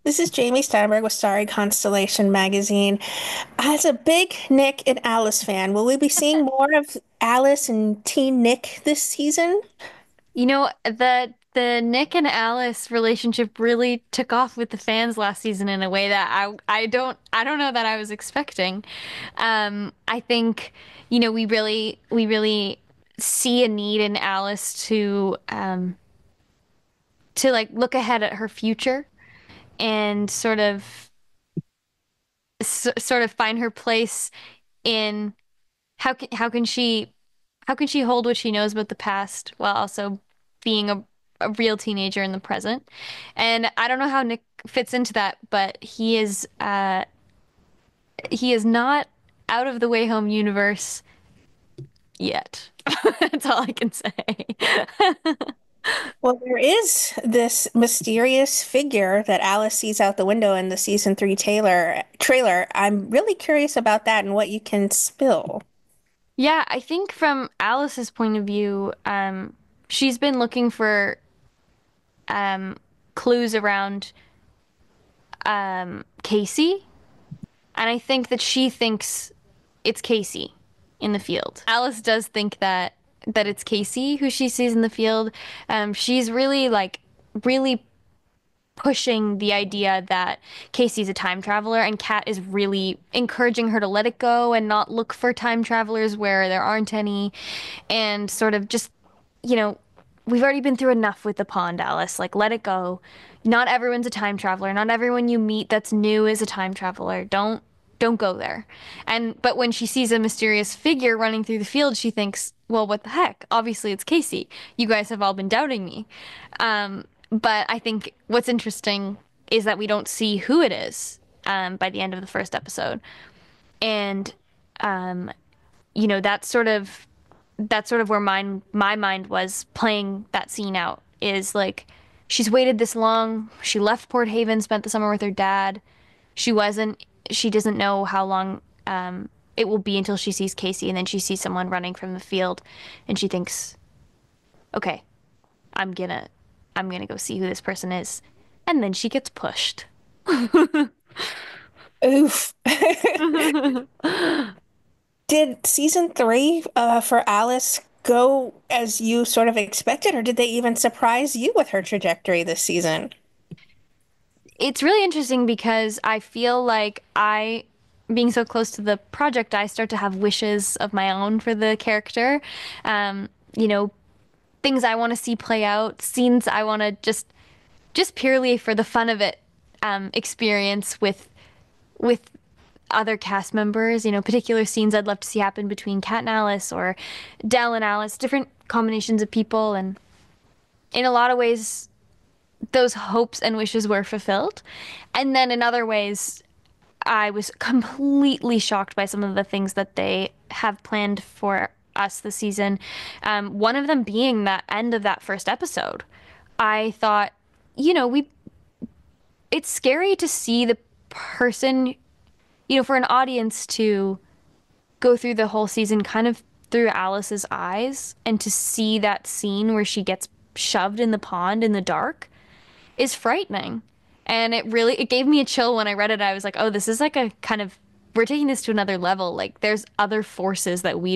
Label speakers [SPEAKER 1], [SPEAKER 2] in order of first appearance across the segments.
[SPEAKER 1] This is Jamie Steinberg with Starry Constellation magazine. As a big Nick and Alice fan, will we be seeing more of Alice and Teen Nick this season?
[SPEAKER 2] The Nick and Alice relationship really took off with the fans last season in a way that I don't know that I was expecting. I think, we really see a need in Alice to like look ahead at her future and sort of find her place in how can she hold what she knows about the past while also being a real teenager in the present. And I don't know how Nick fits into that, but he is not out of the Way Home universe yet. That's all I can say.
[SPEAKER 1] Well, there is this mysterious figure that Alice sees out the window in the season three trailer. I'm really curious about that and what you can spill.
[SPEAKER 2] Yeah, I think from Alice's point of view, she's been looking for um clues around Casey, and I think that she thinks it's Casey in the field. Alice does think that it's Casey who she sees in the field. She's really pushing the idea that Casey's a time traveler, and Kat is really encouraging her to let it go and not look for time travelers where there aren't any, and sort of just, you know, we've already been through enough with the pond, Alice. Like, let it go. Not everyone's a time traveler. Not everyone you meet that's new is a time traveler. Don't go there. And but when she sees a mysterious figure running through the field, she thinks, well, what the heck? Obviously it's Casey. You guys have all been doubting me. But I think what's interesting is that we don't see who it is by the end of the first episode. And um, that's sort of where my mind was playing that scene out, is like she's waited this long. She left Port Haven, spent the summer with her dad. She doesn't know how long it will be until she sees Casey, and then she sees someone running from the field, and she thinks, okay, I'm gonna I'm gonna go see who this person is. And then she gets pushed.
[SPEAKER 1] Oof. Did season three for Alice go as you sort of expected, or did they even surprise you with her trajectory this season?
[SPEAKER 2] It's really interesting because I feel like being so close to the project, I start to have wishes of my own for the character. Um, you know, Things I want to see play out, scenes I want to just purely for the fun of it, experience with other cast members. Particular scenes I'd love to see happen between Kat and Alice, or Dell and Alice, different combinations of people, and in a lot of ways those hopes and wishes were fulfilled. And then in other ways, I was completely shocked by some of the things that they have planned for us this season. One of them being that end of that first episode. I thought, we it's scary to see the person, for an audience to go through the whole season kind of through Alice's eyes, and to see that scene where she gets shoved in the pond in the dark is frightening. And it gave me a chill when I read it. I was like, oh, this is like a kind of, we're taking this to another level. Like there's other forces that we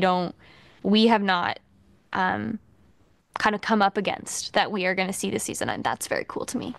[SPEAKER 2] have not kind of come up against that we are going to see this season. And that's very cool to me.